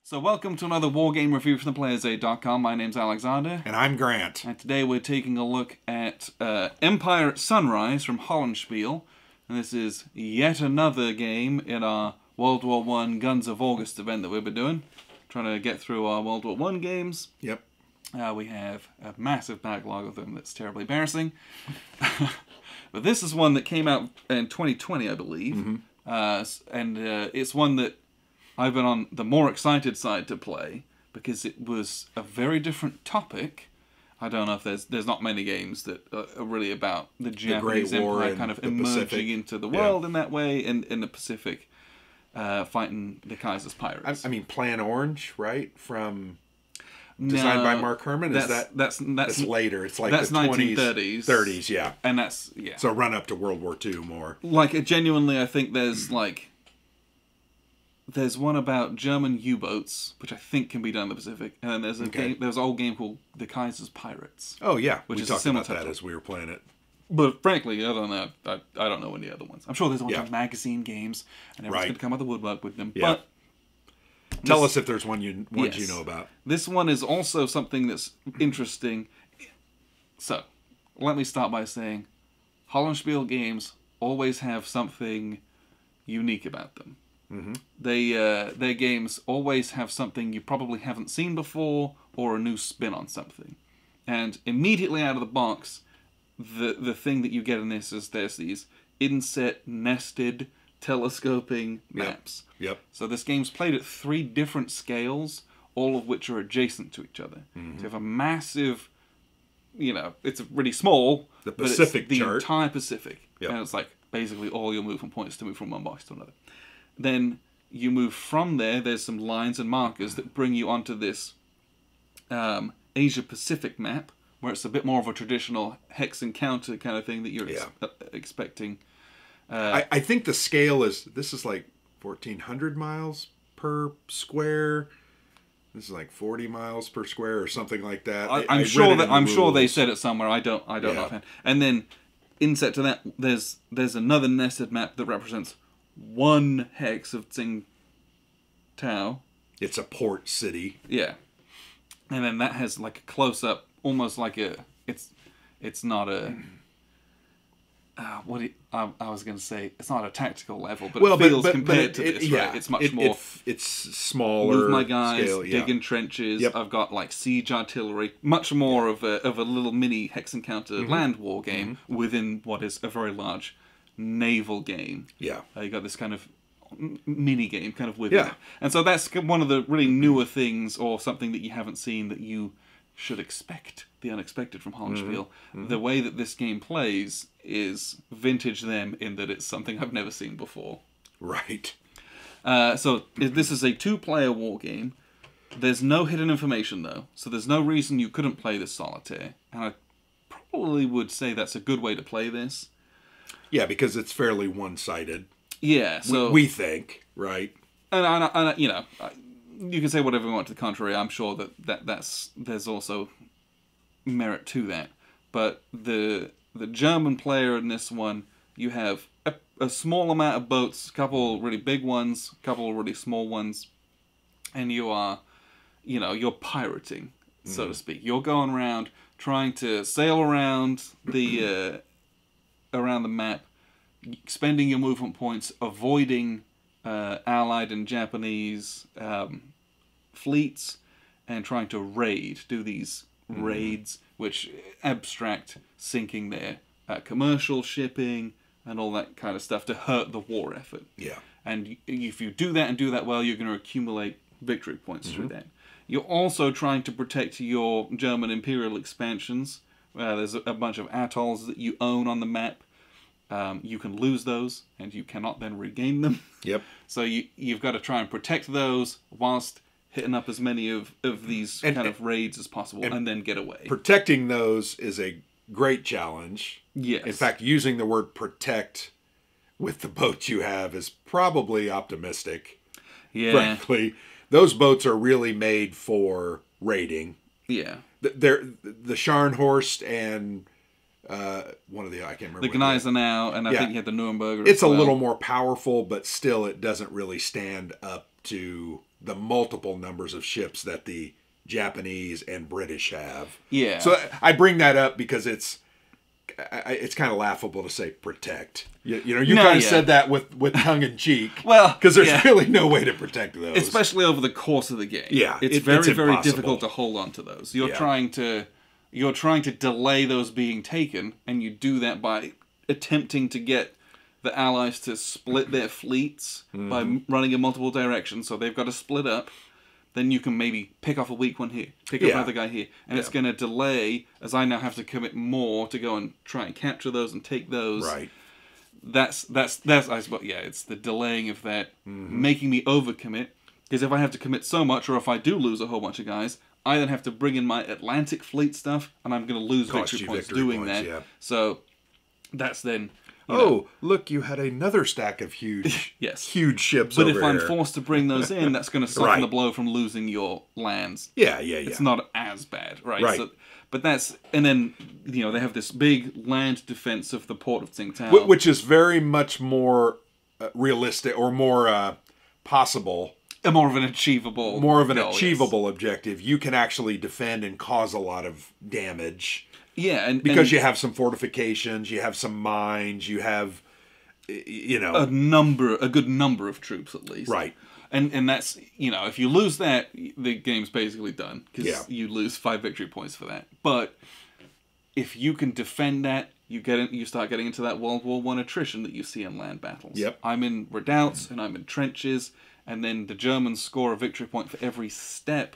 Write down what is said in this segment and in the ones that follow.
So welcome to another Wargame review from theplayersaid.com. My name's Alexander. And I'm Grant. And today we're taking a look at Empire at Sunrise from Hollandspiele. And this is yet another game in our World War I Guns of August event that we've been doing. Trying to get through our World War I games. Yep. We have a massive backlog of them that's terribly embarrassing. But this is one that came out in 2020, I believe. Mm-hmm. It's one that I've been on the more excited side to play because it was a very different topic. I don't know if there's not many games that are really about the Japanese Empire kind of emerging into the world in that way, and in the Pacific fighting the Kaiser's pirates. I mean, Plan Orange, right? From designed by Mark Herman. That's later. It's like that's the 1930s. 30s, yeah. And that's So run up to World War II more. Like genuinely, I think there's one about German U-boats, which I think can be done in the Pacific, and then there's there's an old game called The Kaiser's Pirates. Oh yeah, which we is talked a similar about that title as we were playing it. But frankly, I don't know. I don't know any other ones. I'm sure there's a bunch of magazine games, and everyone's going to come out of the woodwork with them. Yeah. But tell us if there's ones you know about. This one is also something that's interesting. So, let me start by saying, Hollandspiele games always have something unique about them. Mm-hmm. Their games always have something you probably haven't seen before, or a new spin on something. And immediately out of the box, the thing that you get in this is there's these inset, nested, telescoping maps. Yep. So this game's played at 3 different scales, all of which are adjacent to each other. Mm-hmm. So you have a massive, it's really small, the Pacific but it's the chart. Entire Pacific. Yep. And it's like basically all your movement points to move from one box to another. Then you move from there, there's some lines and markers that bring you onto this Asia-Pacific map, where it's a bit more of a traditional hex encounter kind of thing that you're expecting. I think the scale is like 1,400 miles per square. This is like 40 miles per square or something like that. I'm sure they said it somewhere. I don't know offhand. And then inset to that, there's another nested map that represents 1 hex of Tsingtao. It's a port city. Yeah. And then that has like a close up, almost like it's not a I was going to say it's not a tactical level, but it feels compared to this, right? It's much more. It's smaller. Move my guys, scale, dig in trenches. Yep. I've got like siege artillery. Much more of a little mini hex encounter land war game within what is a very large naval game. Yeah. You got this kind of mini game kind of within it. And so that's one of the really newer things, or something that you haven't seen that you should expect the unexpected from Hollandspiele. The way that this game plays is vintage them in that it's something I've never seen before. Right. So this is a 2-player war game. There's no hidden information though, so there's no reason you couldn't play this solitaire. And I probably would say that's a good way to play this. Yeah, because it's fairly one-sided. Yeah, so we think, right? And you can say whatever you want to the contrary. I'm sure there's also merit to that. But the German player in this one, you have a small amount of boats, a couple really big ones, a couple really small ones, and you are, you're pirating, so to speak. You're going around trying to sail around the map, spending your movement points, avoiding Allied and Japanese fleets, and trying to do these raids, which abstract sinking their commercial shipping and all that kind of stuff to hurt the war effort. Yeah. And if you do that and do that well, you're going to accumulate victory points through that. You're also trying to protect your German imperial expansions. There's a bunch of atolls that you own on the map. You can lose those, and you cannot then regain them. Yep. So you've got to try and protect those whilst hitting up as many of these kind of raids as possible, and then get away. Protecting those is a great challenge. Yes. In fact, using the word protect with the boats you have is probably optimistic. Yeah. Frankly, those boats are really made for raiding. Yeah. They're the Scharnhorst and one of the, I can't remember. The Gneisenau, and I think you had the Nuremberger. It's a little more powerful, but still it doesn't really stand up to the multiple numbers of ships that the Japanese and British have. Yeah. So I bring that up because it's kind of laughable to say protect. You kind of said that with tongue in cheek. Well, because there's really no way to protect those, especially over the course of the game. Yeah, it's very difficult to hold on to those. You're trying to delay those being taken, and you do that by attempting to get the Allies to split their fleets by running in multiple directions. So they've got to split up. Then you can maybe pick off a weak one here, pick up another guy here, and it's going to delay as I now have to commit more to go and try and capture those and take those. Right. That's I suppose it's the delaying of that making me overcommit, because if I have to commit so much, or if I do lose a whole bunch of guys, I then have to bring in my Atlantic fleet stuff, and I'm going to lose victory points doing that. Yeah. So that's then. Look, you had another stack of huge, huge ships. But if I'm forced to bring those in, that's going to soften the blow from losing your lands. Yeah. It's not as bad, right? Right. So, but and then they have this big land defense of the port of Tsingtao, which is very much more realistic or more possible. More of an achievable objective. You can actually defend and cause a lot of damage. Yeah, because you have some fortifications, you have some mines, you have, a good number of troops at least. Right. And that's, if you lose that, the game's basically done, because you lose 5 victory points for that. But if you can defend that, you start getting into that World War I attrition that you see in land battles. Yep. I'm in redoubts and I'm in trenches, and then the Germans score a victory point for every step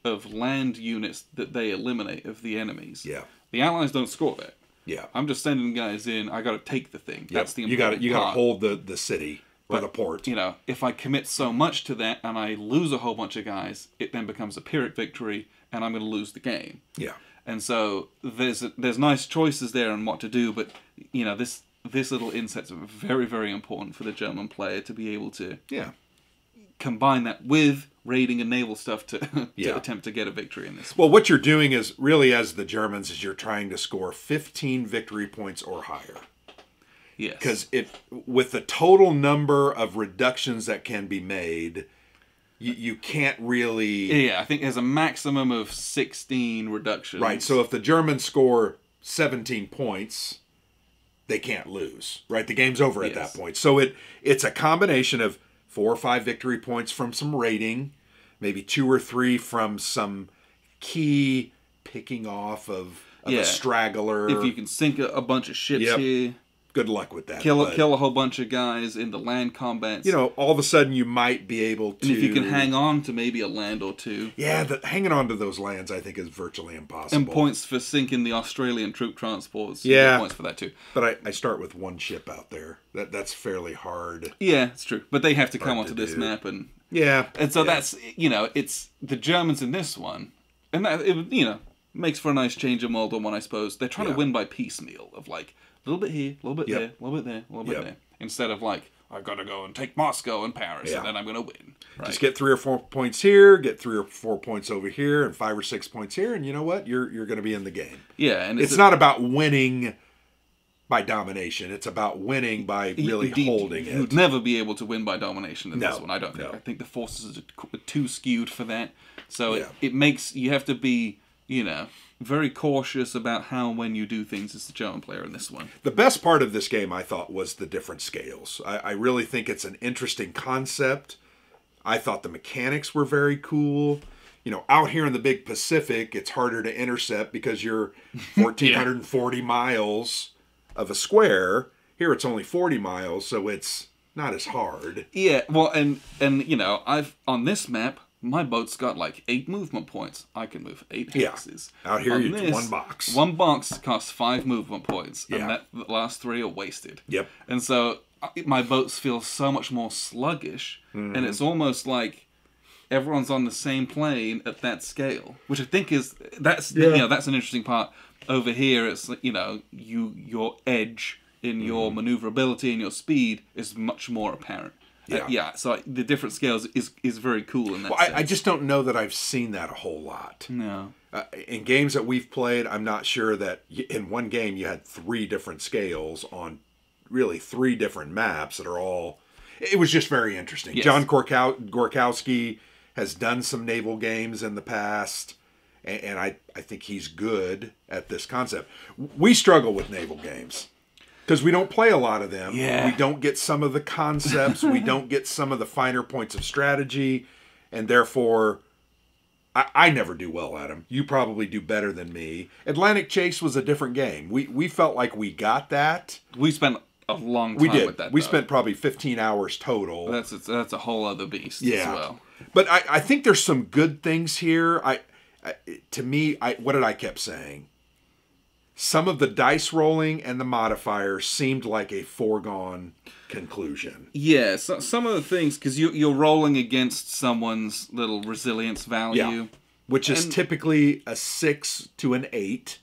of land units that they eliminate of the enemies. Yeah. The Allies don't score that. Yeah. I'm just sending guys in. I got to take the thing. That's the important part. You got to hold the city or the port. If I commit so much to that and I lose a whole bunch of guys, it then becomes a Pyrrhic victory, and I'm going to lose the game. Yeah. And so there's nice choices there on what to do, but this little inset's very, very important for the German player to be able to combine that with raiding and naval stuff to attempt to get a victory in this. Well, what you're doing is really, as the Germans, is you're trying to score 15 victory points or higher. Yes. Because with the total number of reductions that can be made, you can't really... Yeah, I think there's a maximum of 16 reductions. Right, so if the Germans score 17 points, they can't lose. Right, the game's over at that point. So it's a combination of 4 or 5 victory points from some raiding, maybe 2 or 3 from some key picking off of a straggler. If you can sink a bunch of ships here. Good luck with that. Kill a whole bunch of guys in the land combats. All of a sudden you might be able to... And if you can hang on to maybe a land or two. Yeah, hanging on to those lands, I think, is virtually impossible. And points for sinking the Australian troop transports. Yeah. Points for that too. But I start with 1 ship out there. That's fairly hard. Yeah, it's true. But they have to come onto this map. And so that's, it's the Germans in this one. And that, makes for a nice change in World War I suppose. They're trying to win by piecemeal of like... A little bit here, a little bit there, a little bit there, a little bit there. Instead of like, I've got to go and take Moscow and Paris, and then I'm going to win. Right? Just get 3 or 4 points here, get 3 or 4 points over here, and 5 or 6 points here, and you know what? You're going to be in the game. Yeah, and it's not about winning by domination. It's about winning by really holding it. You'd never be able to win by domination in this one, I don't think. I think the forces are too skewed for that. So it makes, you have to be, very cautious about how and when you do things as the German player in this one. The best part of this game, I thought, was the different scales. I really think it's an interesting concept. I thought the mechanics were very cool. Out here in the big Pacific, it's harder to intercept because you're 1,440 miles of a square. Here it's only 40 miles, so it's not as hard. Yeah, well, and I've on this map, my boat's got like 8 movement points. I can move 8 hexes. Out here, you do 1 box. 1 box costs 5 movement points, and the last 3 are wasted. Yep. And so my boats feel so much more sluggish, and it's almost like everyone's on the same plane at that scale, which I think that's an interesting part. Over here, it's your edge in your maneuverability and your speed is much more apparent. So the different scales is very cool in that sense. I just don't know that I've seen that a whole lot. No. In games that we've played, I'm not sure that in one game you had 3 different scales on really 3 different maps that are all... It was just very interesting. Yes. John Gorkowski has done some naval games in the past, and I think he's good at this concept. We struggle with naval games because we don't play a lot of them. Yeah. We don't get some of the concepts. We don't get some of the finer points of strategy, and therefore I never do well at them. You probably do better than me. Atlantic Chase was a different game. We felt like we got that. We spent a long time with that. We spent probably 15 hours total. That's a whole other beast as well. But I think there's some good things here. To me, what did I kept saying? Some of the dice rolling and the modifiers seemed like a foregone conclusion. Yeah, so, some of the things, because you're rolling against someone's little resilience value. Which is typically a 6 to an 8.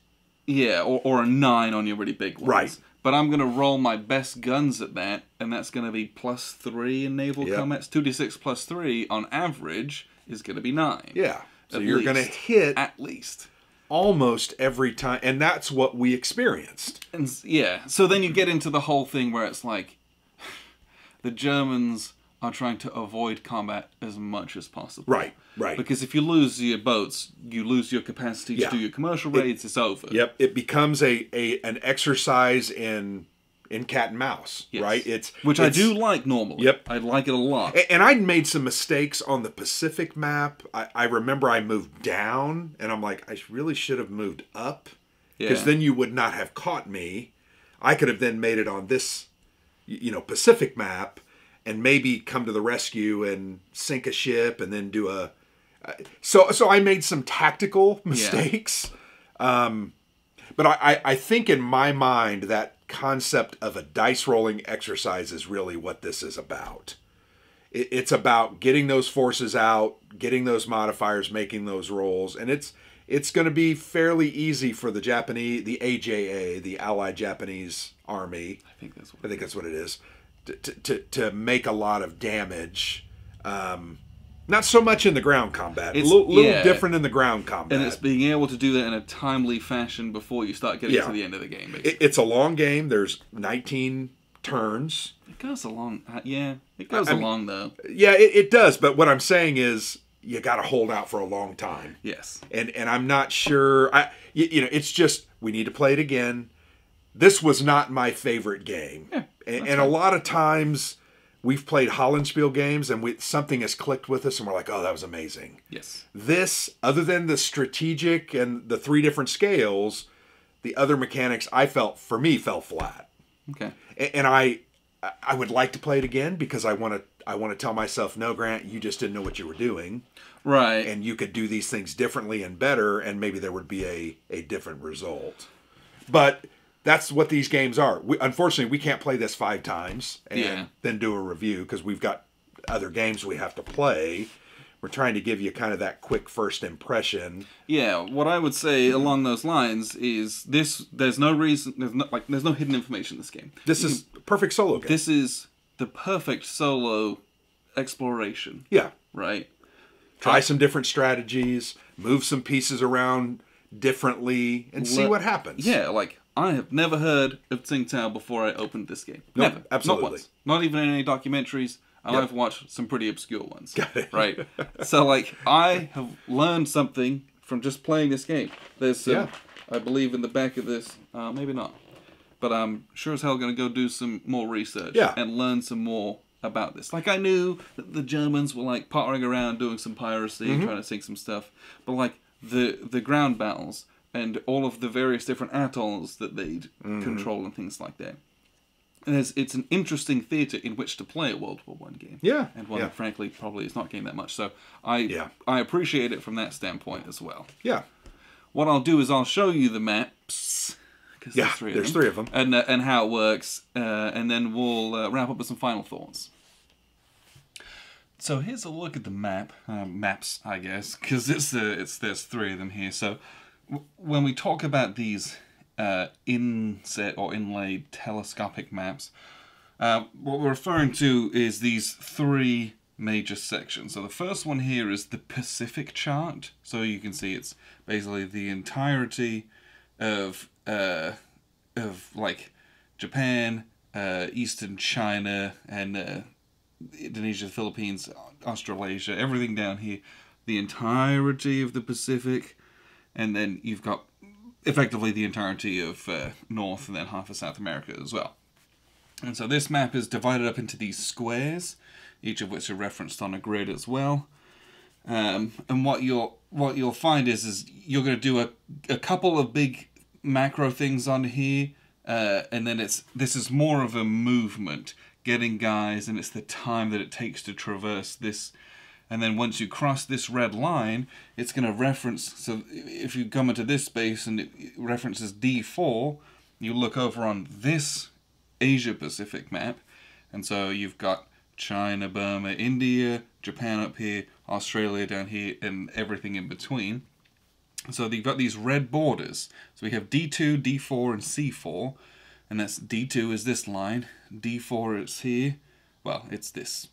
Yeah, or a 9 on your really big ones. Right. But I'm going to roll my best guns at that, and that's going to be +3 in Naval Combat. 2d6 +3 on average is going to be 9. Yeah. So you're going to hit at least almost every time, and that's what we experienced. And yeah, so then you get into the whole thing where it's like the Germans are trying to avoid combat as much as possible. Right. Because if you lose your boats, you lose your capacity to do your commercial raids. It's over. Yep. It becomes an exercise in cat and mouse. Yes. Right. Which I do like normally. Yep. I like it a lot. And I made some mistakes on the Pacific map. I remember I moved down, and I'm like, I really should have moved up, because then you would not have caught me. I could have then made it on this, Pacific map, and maybe come to the rescue and sink a ship, and then do a. So I made some tactical mistakes. But I think in my mind that concept of a dice rolling exercise is really what this is about. It's about getting those forces out, getting those modifiers, making those rolls, and it's going to be fairly easy for the Japanese, the AJA, the Allied Japanese Army. I think that's what it is. To make a lot of damage. Not so much in the ground combat. It's a little different in the ground combat. And it's being able to do that in a timely fashion before you start getting to the end of the game. It's a long game. There's 19 turns. It goes along. It goes along, though. Yeah, it does. But what I'm saying is you got to hold out for a long time. Yes. And I'm not sure. It's just we need to play it again. This was not my favorite game. Yeah, and a lot of times we've played Hollandspiele games and something has clicked with us and we're like, oh, that was amazing. Yes. This, other than the strategic and the 3 different scales, the other mechanics fell flat. Okay. And I would like to play it again because I want to tell myself, no, Grant, you just didn't know what you were doing. Right. And you could do these things differently and better, and maybe there would be a different result. But that's what these games are. Unfortunately, we can't play this 5 times and then do a review because we've got other games we have to play. We're trying to give you kind of that quick first impression. Yeah, what I would say along those lines is this: there's no reason, there's no hidden information in this game. This is a perfect solo game. This is the perfect solo exploration. Yeah. Right? Try some different strategies, move some pieces around differently, and see what happens. Yeah, I have never heard of Tsingtao before I opened this game. Nope, never. absolutely. Not once. Not even in any documentaries. I've watched some pretty obscure ones. Right? So, I have learned something from just playing this game. There's some, I believe, in the back of this. Maybe not. But I'm sure as hell going to go do some more research and learn some more about this. I knew that the Germans were, pottering around doing some piracy, trying to sink some stuff. But, the ground battles and all of the various different atolls that they'd control and things like that. And it's an interesting theatre in which to play a World War I game. Yeah. And one that, frankly, probably is not getting that much. So I appreciate it from that standpoint as well. Yeah. What I'll do is I'll show you the maps. Because there's 3 of them. And how it works. And then we'll wrap up with some final thoughts. So here's a look at the map. Maps, I guess. Because there's 3 of them here. So when we talk about these inset or inlaid telescopic maps, what we're referring to is these 3 major sections. So the first one here is the Pacific chart. So you can see it's basically the entirety of Japan, Eastern China, and Indonesia, Philippines, Australasia, everything down here, the entirety of the Pacific, and then you've got effectively the entirety of North and then half of South America as well. And so this map is divided up into these squares, each of which are referenced on a grid as well. And what you'll find is you're going to do a couple of big macro things on here, and then this is more of a movement, getting guys, and it's the time that it takes to traverse this. And then once you cross this red line, it's going to reference, so if you come into this space and it references D4, you look over on this Asia-Pacific map, and so you've got China, Burma, India, Japan up here, Australia down here, and everything in between. So you've got these red borders. So we have D2, D4, and C4, and that's D2 is this line, D4 is here, well, it's this,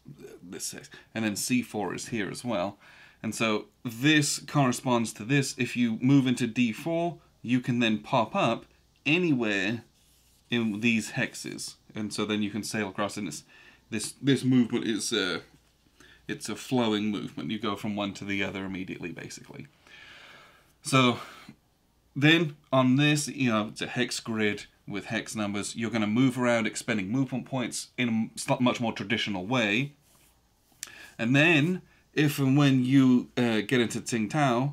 and then C4 is here as well. And so this corresponds to this. If you move into D4, you can then pop up anywhere in these hexes, and so then you can sail across. And this movement is it's a flowing movement. You go from one to the other immediately, basically. So then on this, it's a hex grid with hex numbers. You're going to move around expending movement points in a much more traditional way. And then, if and when you get into Tsingtao,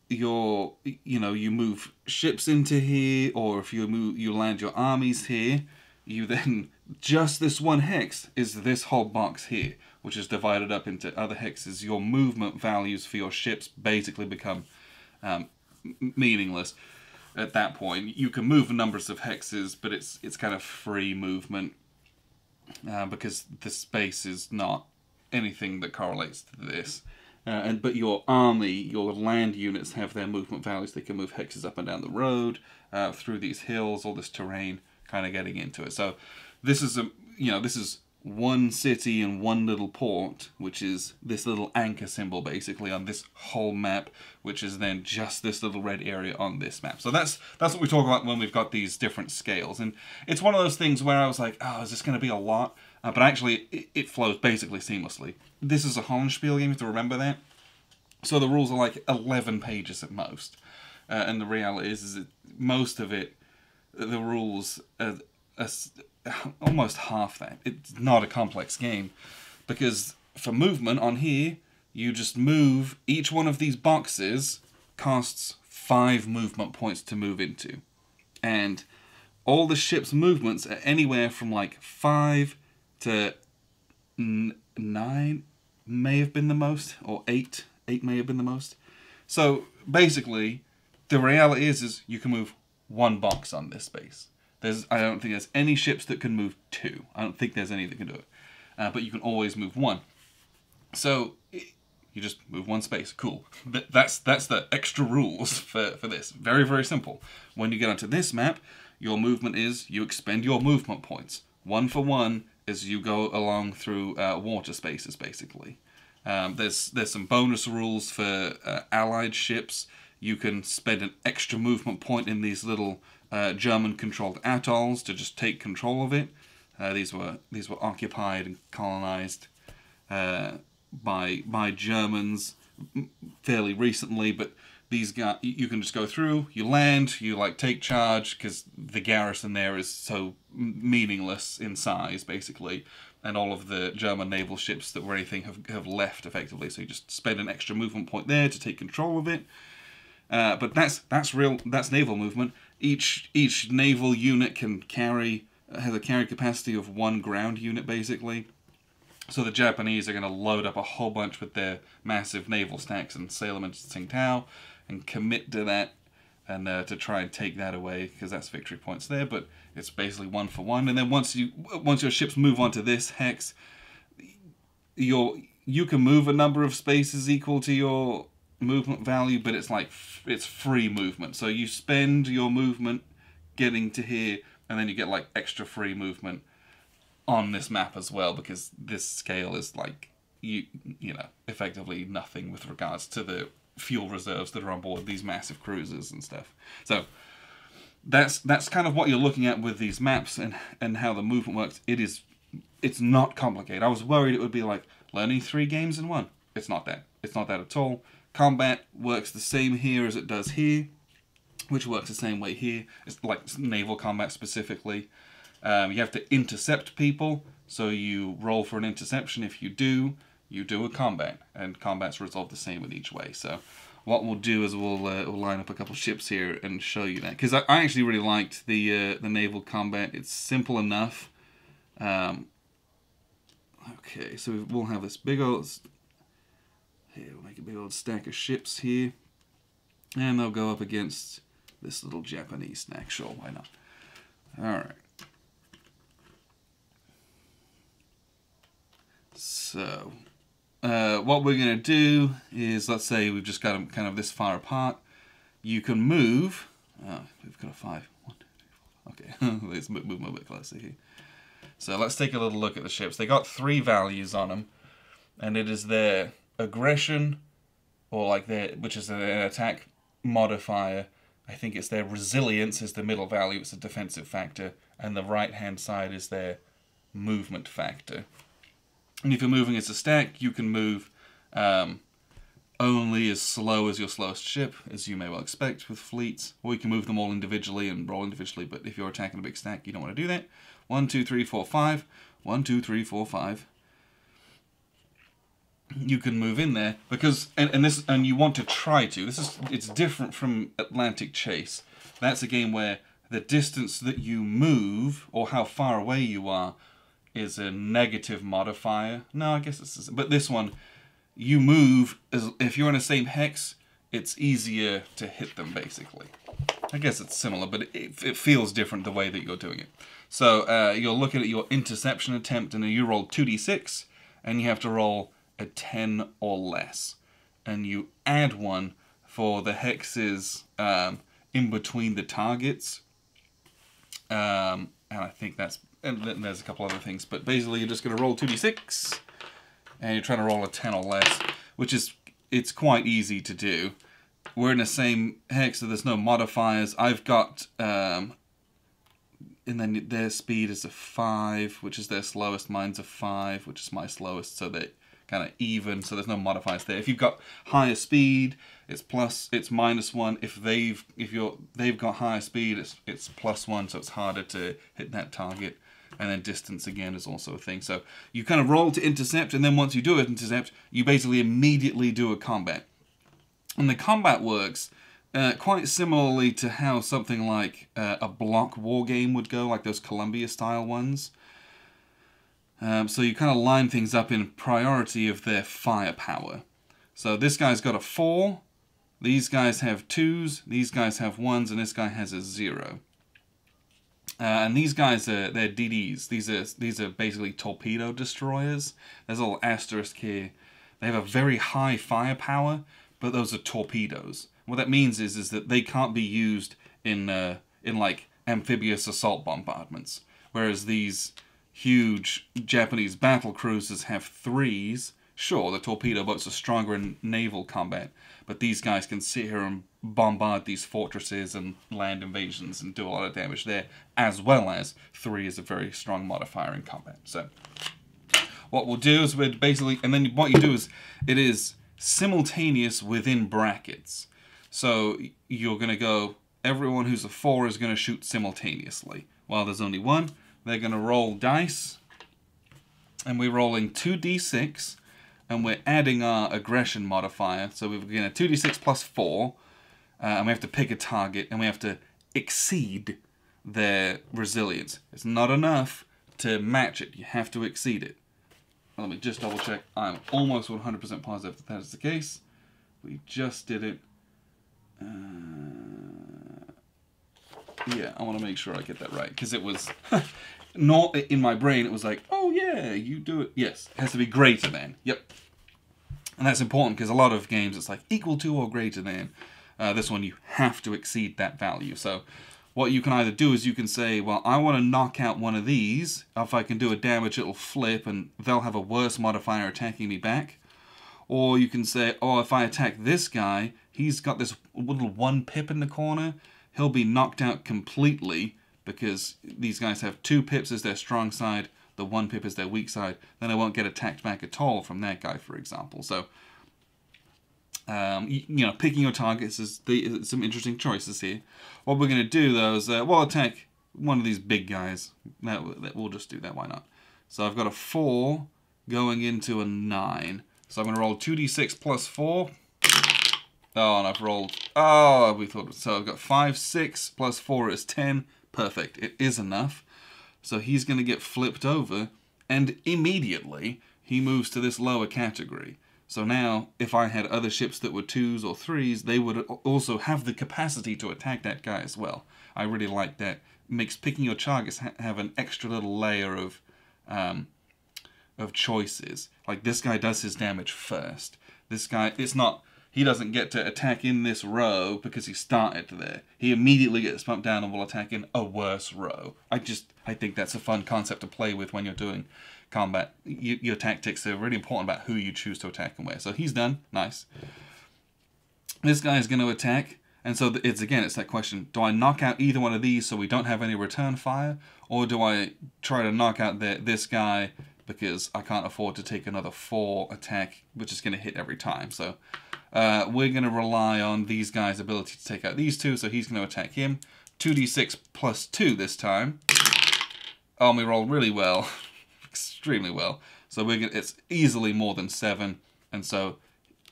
you move ships into here, or if you land your armies here, you then, just this one hex is this whole box here, which is divided up into other hexes. Your movement values for your ships basically become meaningless at that point. You can move numbers of hexes, but it's kind of free movement because the space is not anything that correlates to this. But your army, your land units have their movement values. They can move hexes up and down the road, through these hills, all this terrain, kind of getting into it. So this is this is one city and one little port, which is this little anchor symbol basically on this whole map, which is then just this little red area on this map. So that's what we talk about when we've got these different scales. And it's one of those things where I was like, oh, is this going to be a lot? But actually, it flows basically seamlessly. This is a Hollandspiele game, you have to remember that. So the rules are like 11 pages at most. And the reality is that most of it, the rules are almost half that. It's not a complex game. Because for movement on here, you just move, each one of these boxes costs 5 movement points to move into. And all the ship's movements are anywhere from like 5 to 9 may have been the most, or 8 may have been the most. So basically, the reality is you can move 1 box on this space. I don't think there's any ships that can move 2. I don't think there's any that can do it. But you can always move 1. So you just move 1 space. Cool. That's the extra rules for this. Very, very simple. When you get onto this map, your movement is you expend your movement points. 1 for 1 as you go along through water spaces, basically. There's some bonus rules for allied ships. You can spend an extra movement point in these little German-controlled atolls to just take control of it. These were occupied and colonized by Germans fairly recently, but these guys, you can just go through, you land, you take charge, because the garrison there is so meaningless in size, basically, and all of the German naval ships that were anything have left, effectively, so you just spend an extra movement point there to take control of it. But that's naval movement. Each naval unit has a carry capacity of 1 ground unit, basically. So the Japanese are going to load up a whole bunch with their massive naval stacks and sail them into Tsingtao and commit to that and to try and take that away, because that's victory points there. But it's basically 1 for 1. And then once your ships move on to this hex, you can move a number of spaces equal to your movement value, but it's free movement. So you spend your movement getting to here, and then you get extra free movement on this map as well, because this scale is effectively nothing with regards to the fuel reserves that are on board these massive cruisers and stuff. So that's kind of what you're looking at with these maps and how the movement works. It is it's not complicated. I was worried it would be like learning 3 games in one. It's not that. It's not that at all. Combat works the same here as it does here, which works the same way here. It's like naval combat specifically. You have to intercept people, so you roll for an interception. If you do a combat, and combat's resolved the same with each way. So what we'll do is we'll line up a couple ships here and show you that, because I actually really liked the naval combat. It's simple enough. Okay, so we'll have this big old... Here, we'll make a big old stack of ships here. And they'll go up against this little Japanese snack. Sure, why not? Alright. So, what we're going to do is, let's say we've just got them kind of this far apart. You can move... Oh, we've got a 5. 1, 2, 3, 4. Okay, let's move them a bit closer here. So let's take a little look at the ships. They got 3 values on them, and it is their aggression, or like their, which is an attack modifier. I think it's their resilience is the middle value. It's a defensive factor, and the right-hand side is their movement factor. And if you're moving as a stack, you can move only as slow as your slowest ship, as you may well expect with fleets, or you can move them all individually and roll individually. But if you're attacking a big stack, you don't want to do that. 1, 2, 3, 4, 5. 1, 2, 3, 4, 5. You can move in there because, and you want to try to. It's different from Atlantic Chase. That's a game where the distance that you move or how far away you are is a negative modifier. No, I guess it's, but this one, you move if you're in the same hex, it's easier to hit them basically. I guess it's similar, but it feels different the way that you're doing it. So you're looking at your interception attempt, and then you roll 2d6, and you have to roll a 10 or less. And you add 1 for the hexes in between the targets. And I think that's... And then there's a couple other things. But basically, you're just going to roll 2d6, and you're trying to roll a 10 or less, which is... It's quite easy to do. We're in the same hex, so there's no modifiers. I've got... and then their speed is a 5, which is their slowest. Mine's a 5, which is my slowest, so they're kind of even, so there's no modifiers there. If you've got higher speed, it's -1. If they've got higher speed, it's +1, so it's harder to hit that target. And then distance again is also a thing. So you kind of roll to intercept, and then once you do an intercept, you basically immediately do a combat. And the combat works quite similarly to how something like a block war game would go, like those Columbia-style ones. So you kind of line things up in priority of their firepower. So this guy's got a 4, these guys have 2s, these guys have 1s, and this guy has a 0. And these guys they're DDs. These are basically torpedo destroyers. There's a little asterisk here. They have a very high firepower, but those are torpedoes. What that means is that they can't be used in like amphibious assault bombardments, whereas these huge Japanese battle cruisers have 3s. Sure, the torpedo boats are stronger in naval combat, but these guys can sit here and bombard these fortresses and land invasions and do a lot of damage there, as well as 3 is a very strong modifier in combat. So what we'll do is we'd basically, and then what you do is, it is simultaneous within brackets. So you're going to go, everyone who's a 4 is going to shoot simultaneously. While there's only 1, they're going to roll dice, and we're rolling 2d6, and we're adding our aggression modifier. So we're going to 2d6 plus 4, and we have to pick a target, and we have to exceed their resilience. It's not enough to match it. You have to exceed it. Let me just double check. I'm almost 100% positive that that is the case. We just did it. Yeah, I want to make sure I get that right, because it was not in my brain. It was like, oh yeah, you do it. Yes, it has to be greater than. Yep. And that's important, because a lot of games it's like equal to or greater than. This one you have to exceed that value. So what you can either do is you can say, well, I want to knock out one of these. If I can do a damage, it'll flip, and they'll have a worse modifier attacking me back. Or you can say, oh, if I attack this guy, he's got this little 1 pip in the corner. He'll be knocked out completely, because these guys have 2 pips as their strong side. the 1 pip is their weak side, then I won't get attacked back at all from that guy, for example. So, you know, picking your targets is some interesting choices here. What we're going to do, though, is we'll attack one of these big guys. We'll just do that, why not? So I've got a 4 going into a 9. So I'm going to roll 2d6 plus 4. Oh, and I've rolled... Oh, we thought... So I've got 5, 6 plus 4 is 10. Perfect. It is enough. So he's going to get flipped over, and immediately he moves to this lower category. So now, if I had other ships that were 2s or 3s, they would also have the capacity to attack that guy as well. I really like that. Makes picking your targets have an extra little layer of choices. Like, this guy does his damage first. This guy, it's not... He doesn't get to attack in this row because he started there. He immediately gets bumped down and will attack in a worse row. I think that's a fun concept to play with when you're doing combat. Your tactics are really important about who you choose to attack and where. So he's done. Nice. This guy is going to attack. And so it's that question. Do I knock out either one of these so we don't have any return fire? Or do I try to knock out this guy because I can't afford to take another 4 attack, which is going to hit every time. So we're going to rely on these guys' ability to take out these 2, so he's going to attack him. 2d6 plus 2 this time. Oh, and we rolled really well. Extremely well. So it's easily more than 7, and so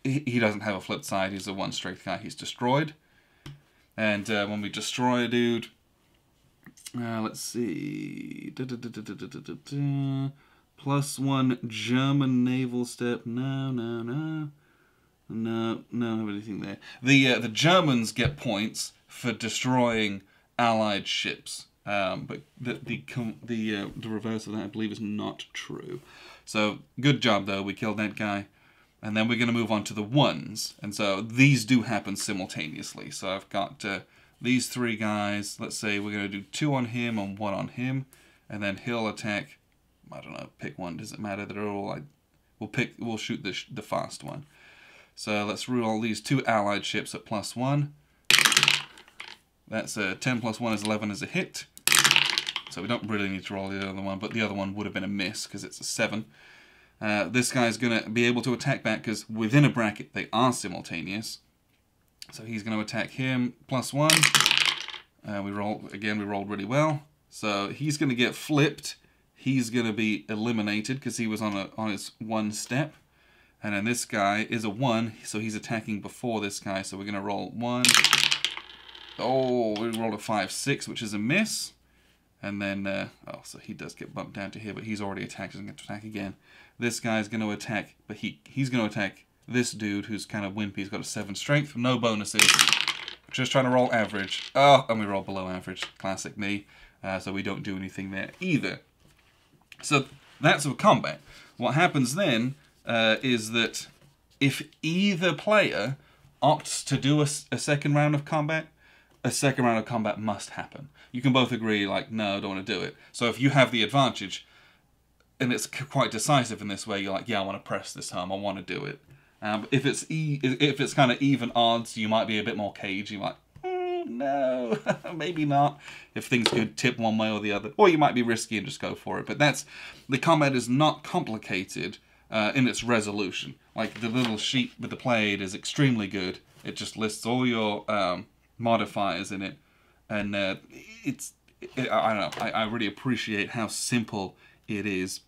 he doesn't have a flip side. He's a 1 strength guy. He's destroyed. And when we destroy a dude, let's see... +1 German naval step. No, don't have anything there. The Germans get points for destroying Allied ships, but the reverse of that, I believe, is not true. So good job though. We killed that guy, and then we're going to move on to the 1s, and so these do happen simultaneously. So I've got these 3 guys. Let's say we're going to do 2 on him and 1 on him, and then he'll attack. I don't know. Pick one. Does it matter? They're all like. We'll shoot the fast one. So let's roll these 2 allied ships at +1. That's a 10 plus 1 is 11 as a hit. So we don't really need to roll the other one, but the other one would have been a miss because it's a 7. This guy's going to be able to attack back because within a bracket they are simultaneous. So he's going to attack him +1. We rolled really well. So he's going to get flipped. He's going to be eliminated because he was on his 1 step. And then this guy is a 1, so he's attacking before this guy. So we're going to roll 1. Oh, we rolled a 5, 6, which is a miss. And then, so he does get bumped down to here, but he's already attacked. He's going to attack again. This guy's going to attack, but he's going to attack this dude who's kind of wimpy. He's got a 7 strength, no bonuses. Just trying to roll average. Oh, and we roll below average. Classic me. So we don't do anything there either. So that's with combat. What happens then is that if either player opts to do a second round of combat, a second round of combat must happen. You can both agree, like, no, I don't want to do it. So if you have the advantage, and it's quite decisive in this way, you're like, yeah, I want to press this home, I want to do it. If it's kind of even odds, you might be a bit more cagey. You might, no, maybe not. If things could tip one way or the other, or you might be risky and just go for it. But the combat is not complicated in its resolution. Like the little sheet with the play aid is extremely good. It just lists all your modifiers in it, and I don't know. I really appreciate how simple it is.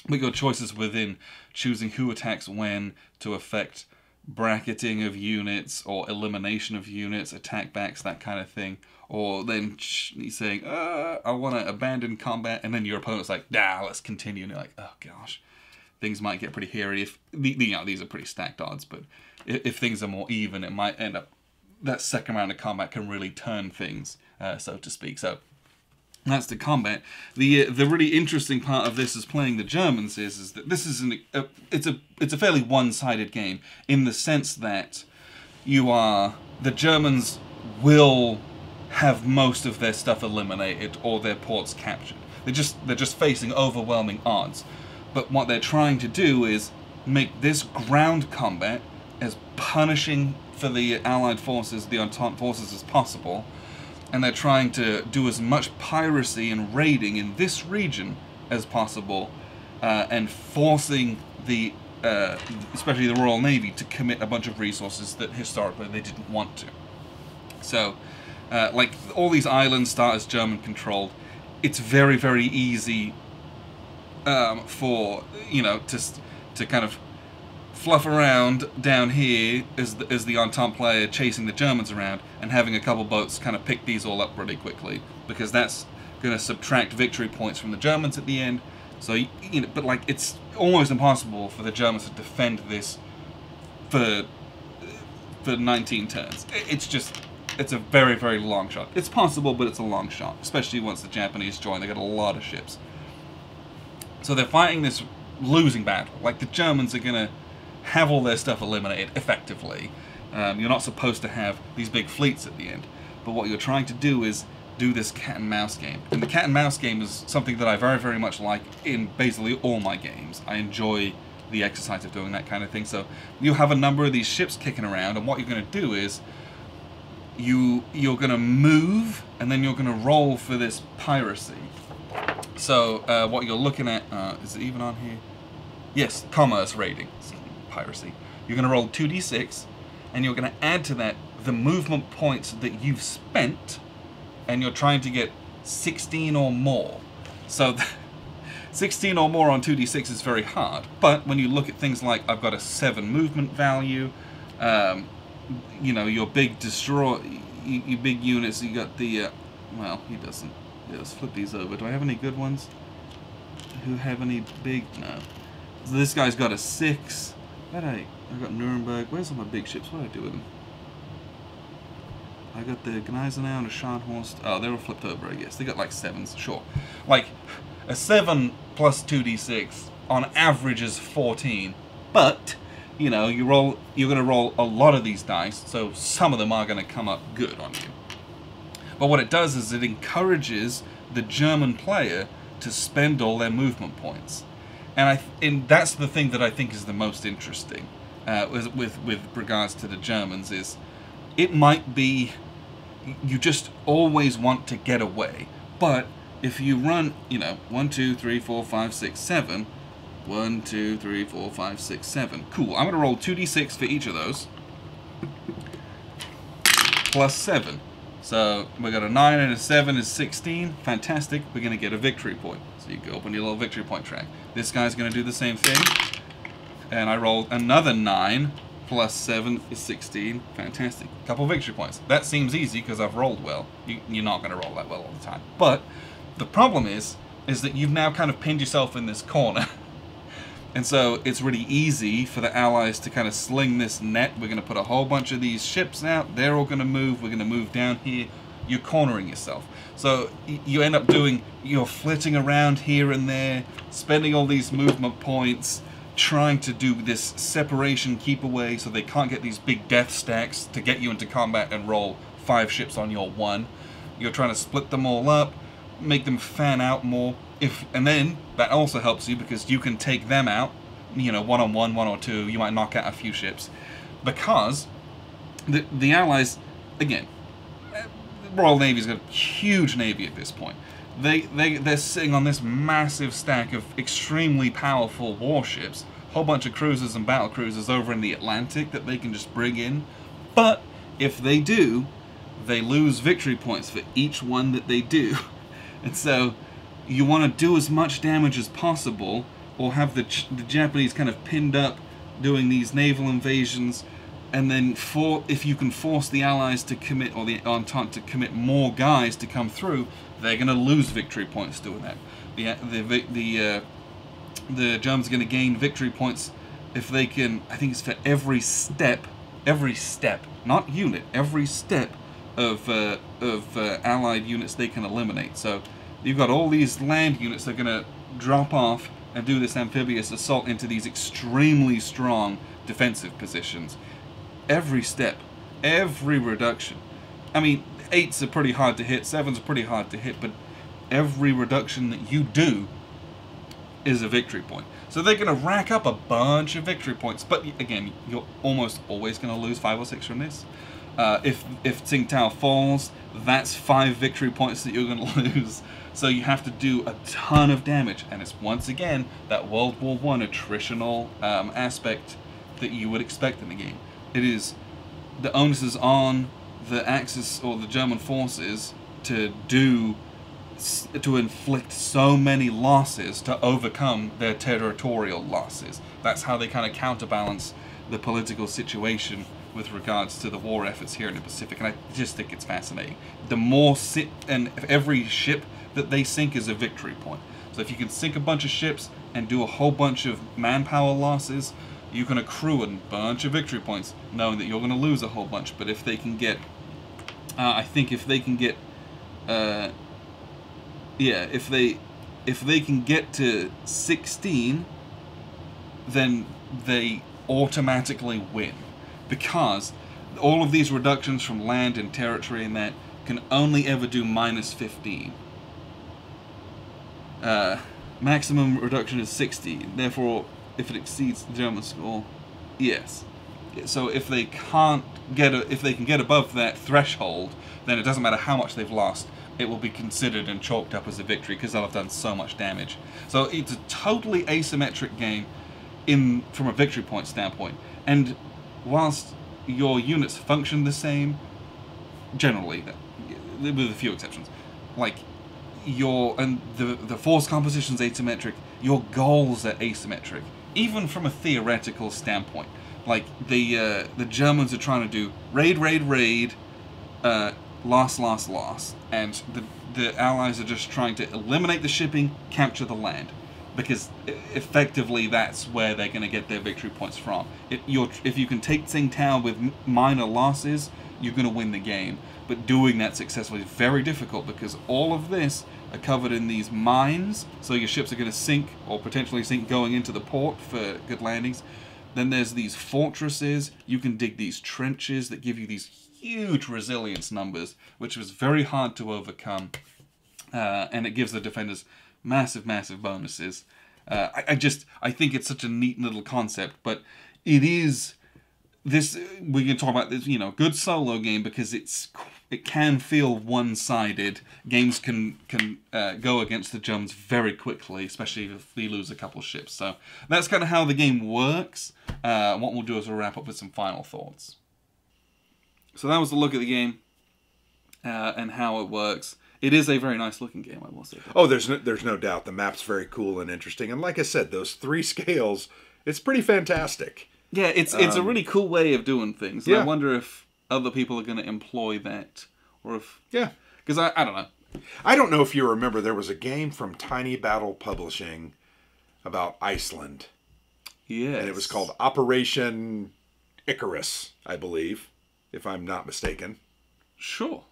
But your choices within choosing who attacks when to affect bracketing of units or elimination of units, attack backs, that kind of thing. Or then saying, I want to abandon combat, and then your opponent's like, nah, let's continue. And you're like, oh gosh, things might get pretty hairy. If these are pretty stacked odds, but if things are more even, it might end up that second round of combat can really turn things, so to speak. So that's the combat. The really interesting part of this is playing the Germans is that this is it's a fairly one-sided game in the sense that the Germans will have most of their stuff eliminated or their ports captured. They're just facing overwhelming odds. But what they're trying to do is make this ground combat as punishing for the Allied forces, the Entente forces, as possible. And they're trying to do as much piracy and raiding in this region as possible, and forcing the especially the Royal Navy to commit a bunch of resources that historically they didn't want to. So, like all these islands start as German controlled. It's very, very easy for to kind of fluff around down here as the Entente player chasing the Germans around and having a couple boats kind of pick these all up really quickly, because that's going to subtract victory points from the Germans at the end. So but like it's almost impossible for the Germans to defend this for 19 turns. It's a very, very long shot. It's possible, but it's a long shot, especially once the Japanese join. They got a lot of ships. So they're fighting this losing battle. Like, the Germans are going to have all their stuff eliminated, effectively. You're not supposed to have these big fleets at the end. But what you're trying to do is do this cat and mouse game. And the cat and mouse game is something that I very, very much like in basically all my games. I enjoy the exercise of doing that kind of thing. So you have a number of these ships kicking around, and what you're going to do is you're going to move, and then you're going to roll for this piracy. So what you're looking at, is it even on here? Yes, commerce rating, piracy. You're going to roll 2d6, and you're going to add to that the movement points that you've spent, and you're trying to get 16 or more. So 16 or more on 2d6 is very hard, but when you look at things like, I've got a 7 movement value, your big your big units, you got the, well, he doesn't. Yeah, let's flip these over. Do I have any good ones? Who have any big? No. So this guy's got a 6. I got Nuremberg. Where's all my big ships? What do I do with them? I got the Gneisenau and a Scharnhorst. Oh, they were flipped over, I guess. They got like 7s, sure. Like, a 7 plus 2d6 on average is 14. But you're going to roll a lot of these dice, so some of them are going to come up good on you. But what it does is it encourages the German player to spend all their movement points. And that's the thing that I think is the most interesting with regards to the Germans, is it might be you just always want to get away. But if you run, 1, 2, 3, 4, 5, 6, 7... 1, 2, 3, 4, 5, 6, 7. Cool. I'm going to roll 2d6 for each of those. Plus 7. So we got a 9 and a 7 is 16. Fantastic. We're going to get a victory point. So you go open your little victory point track. This guy's going to do the same thing. And I rolled another 9 plus 7 is 16. Fantastic. Couple victory points. That seems easy because I've rolled well. You're not going to roll that well all the time. But the problem is that you've now kind of pinned yourself in this corner. And so it's really easy for the Allies to kind of sling this net. We're going to put a whole bunch of these ships out. They're all going to move. We're going to move down here. You're cornering yourself. So you end up you're flitting around here and there, spending all these movement points, trying to do this separation keep away so they can't get these big death stacks to get you into combat and roll 5 ships on your 1. You're trying to split them all up, make them fan out more. And then that also helps you because you can take them out, 1-on-1, 1 or 2. You might knock out a few ships, because the Allies, again, the Royal Navy's got a huge navy at this point. They're sitting on this massive stack of extremely powerful warships, a whole bunch of cruisers and battle cruisers over in the Atlantic that they can just bring in. But if they do, they lose victory points for each one that they do, and so you want to do as much damage as possible, or have the Japanese kind of pinned up doing these naval invasions, and then if you can force the Allies to commit, or the Entente to commit more guys to come through, they're going to lose victory points doing that. The Germans are going to gain victory points if they can, I think it's for every step, not unit, every step of Allied units they can eliminate. So you've got all these land units that are going to drop off and do this amphibious assault into these extremely strong defensive positions. Every step, every reduction. I mean, 8s are pretty hard to hit, 7s are pretty hard to hit, but every reduction that you do is a victory point. So they're going to rack up a bunch of victory points, but again, you're almost always going to lose 5 or 6 from this. If Tsingtao falls, that's 5 victory points that you're going to lose. So you have to do a ton of damage, and it's once again that World War I attritional aspect that you would expect in the game. It is the onus is on the Axis or the German forces to inflict so many losses to overcome their territorial losses. That's how they kind of counterbalance the political situation with regards to the war efforts here in the Pacific, and I just think it's fascinating. The more and every ship that they sink is a victory point. So if you can sink a bunch of ships and do a whole bunch of manpower losses, you can accrue a bunch of victory points, knowing that you're going to lose a whole bunch. But if they can get, I think if they can get, if they can get to 16, then they automatically win, because all of these reductions from land and territory and that can only ever do -15. Maximum reduction is 60. Therefore, if it exceeds the German score, yes. So if they can get above that threshold, then it doesn't matter how much they've lost. It will be considered and chalked up as a victory because they'll have done so much damage. So it's a totally asymmetric game from a victory point standpoint. And whilst your units function the same, generally, with a few exceptions, like the force composition's asymmetric, your goals are asymmetric, even from a theoretical standpoint. Like the Germans are trying to do raid, loss, and the Allies are just trying to eliminate the shipping, capture the land, because effectively that's where they're going to get their victory points from. If you can take Tsingtao with minor losses, you're going to win the game. But doing that successfully is very difficult, because all of this are covered in these mines, so your ships are going to sink, or potentially sink going into the port for good landings. Then there's these fortresses. You can dig these trenches that give you these huge resilience numbers, which was very hard to overcome. And it gives the defenders massive bonuses. I think it's such a neat little concept, but it is this. We can talk about this, good solo game, because it can feel one-sided. Games can go against the Germans very quickly, especially if they lose a couple of ships. So that's kind of how the game works. What we'll do is we'll wrap up with some final thoughts. So that was the look at the game and how it works. It is a very nice looking game, I will say. Oh, there's no doubt. The map's very cool and interesting. And like I said, those 3 scales, it's pretty fantastic. Yeah, it's a really cool way of doing things. And yeah. I wonder if other people are going to employ that, or if... Yeah. Because I don't know. I don't know if you remember, there was a game from Tiny Battle Publishing about Iceland. Yes. And it was called Operation Icarus, I believe, if I'm not mistaken. Sure.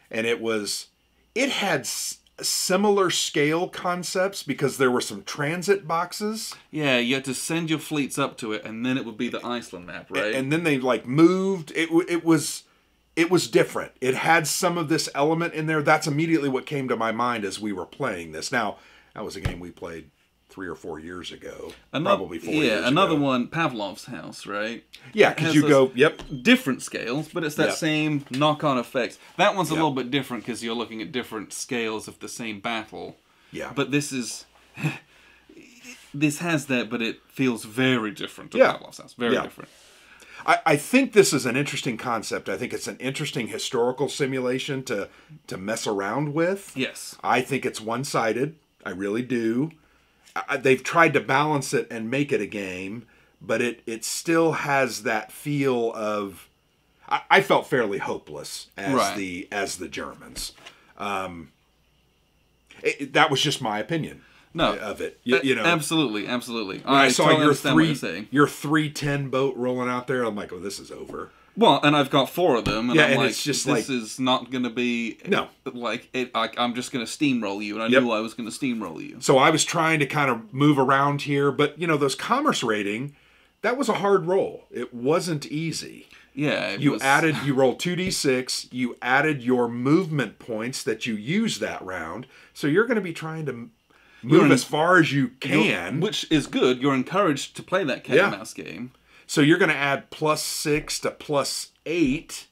And it had similar scale concepts, because there were some transit boxes. Yeah, you had to send your fleets up to it, and then it would be the Iceland map, right? And then they moved. It was different. It had some of this element in there. That's immediately what came to my mind as we were playing this. Now, that was a game we played 3 or 4 years ago. Probably 4 years ago. Yeah, another one, Pavlov's House, right? Yeah, because you go, different scales, but it's that same knock-on effects. That one's a Yep. little bit different, because you're looking at different scales of the same battle. Yeah. But this has that, but it feels very different to Pavlov's House. Very different. I think this is an interesting concept. I think it's an interesting historical simulation to mess around with. Yes. I think it's one-sided. I really do. They've tried to balance it and make it a game, but it still has that feel of... I felt fairly hopeless as the Germans. That was just my opinion of it. You know, absolutely. When I saw totally your 310 boat rolling out there, I'm like, oh, this is over. Well, and I've got 4 of them, and I'm like, it's just this is not going to be... No. I'm just going to steamroll you, and I knew I was going to steamroll you. So I was trying to kind of move around here, but, those commerce rating, that was a hard roll. It wasn't easy. Yeah, you rolled 2d6, you added your movement points that you use that round, so you're going to be trying to move as far as you can. Which is good. You're encouraged to play that cat and mouse game. So you're going to add +6 to +8,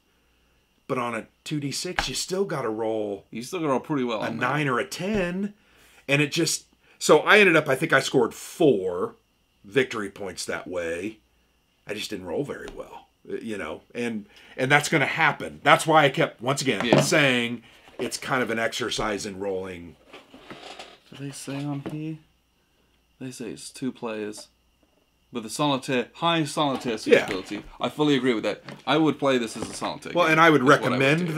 but on a 2d6, you still got to roll You still got to roll pretty well. a 9 or a 10. And it just... So I ended up, I think I scored 4 victory points that way. I just didn't roll very well, you know. And that's going to happen. That's why I kept, once again, saying it's kind of an exercise in rolling. Do they say on here? They say it's 2 players. With a solitaire, high solitaire suitability. I fully agree with that. I would play this as a solitaire game. And I would recommend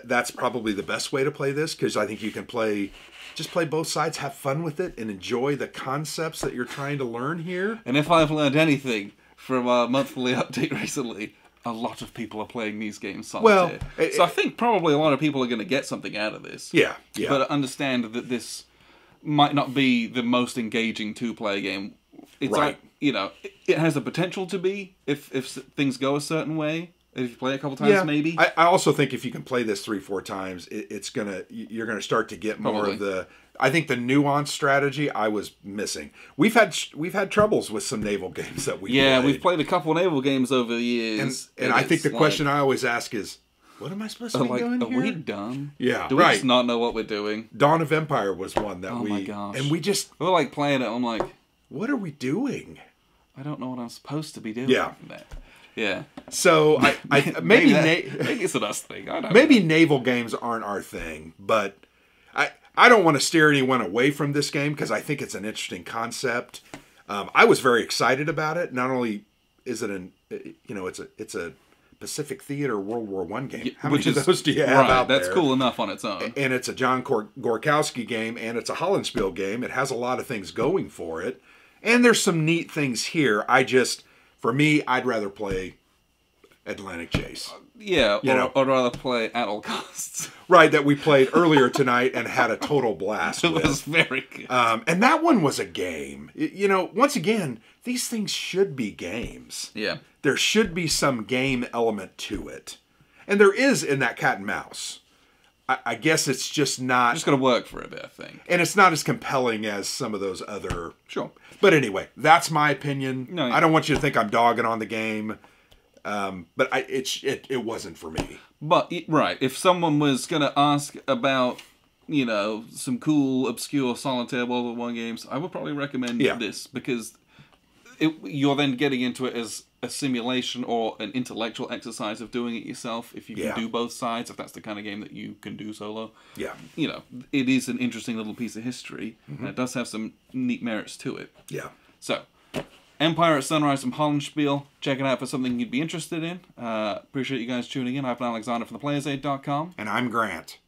that's probably the best way to play this, because I think you can just play both sides, have fun with it, and enjoy the concepts that you're trying to learn here. And if I've learned anything from our monthly update recently, a lot of people are playing these games solitaire. So I think probably a lot of people are going to get something out of this. Yeah. But understand that this might not be the most engaging 2-player game. It's like, you know, it has the potential to be if things go a certain way. If you play it a couple times, maybe. I also think if you can play this 3-4 times, you're gonna start to get more of the. I think the nuanced strategy I was missing. We've had troubles with some naval games that we've played a couple naval games over the years, and I think the question I always ask is, what am I supposed to be doing here? Are we dumb? Yeah, do we just not know what we're doing? Dawn of Empire was one that my gosh. And we were like playing it. I'm like, what are we doing? I don't know what I'm supposed to be doing. Yeah. So maybe it's an us thing. I don't maybe know. Naval games aren't our thing, but I don't want to steer anyone away from this game because I think it's an interesting concept. I was very excited about it. Not only is it it's a Pacific Theater World War I game. How many of those do you have out there? That's cool enough on its own. And it's a John Gorkowski game, and it's a Hollandspiele game. It has a lot of things going for it. And there's some neat things here. For me, I'd rather play Atlantic Chase. Or rather play At All Costs. Right, that we played earlier tonight and had a total blast with. It was very good. And that one was a game. Once again, these things should be games. Yeah. There should be some game element to it. And there is in that cat and mouse. I guess it's just not... Just got to work for a bit, I think. And it's not as compelling as some of those other... Sure. But anyway, that's my opinion. No, I don't want you to think I'm dogging on the game. But it wasn't for me. But, right, if someone was going to ask about, some cool, obscure solitaire World War I games, I would probably recommend this. Because you're then getting into it as a simulation or an intellectual exercise of doing it yourself, if you can do both sides, if that's the kind of game that you can do solo. Yeah. It is an interesting little piece of history, and it does have some neat merits to it. Yeah. So, Empire at Sunrise from Hollandspiele. Check it out for something you'd be interested in. Appreciate you guys tuning in. I've been Alexander from theplayersaid.com. And I'm Grant.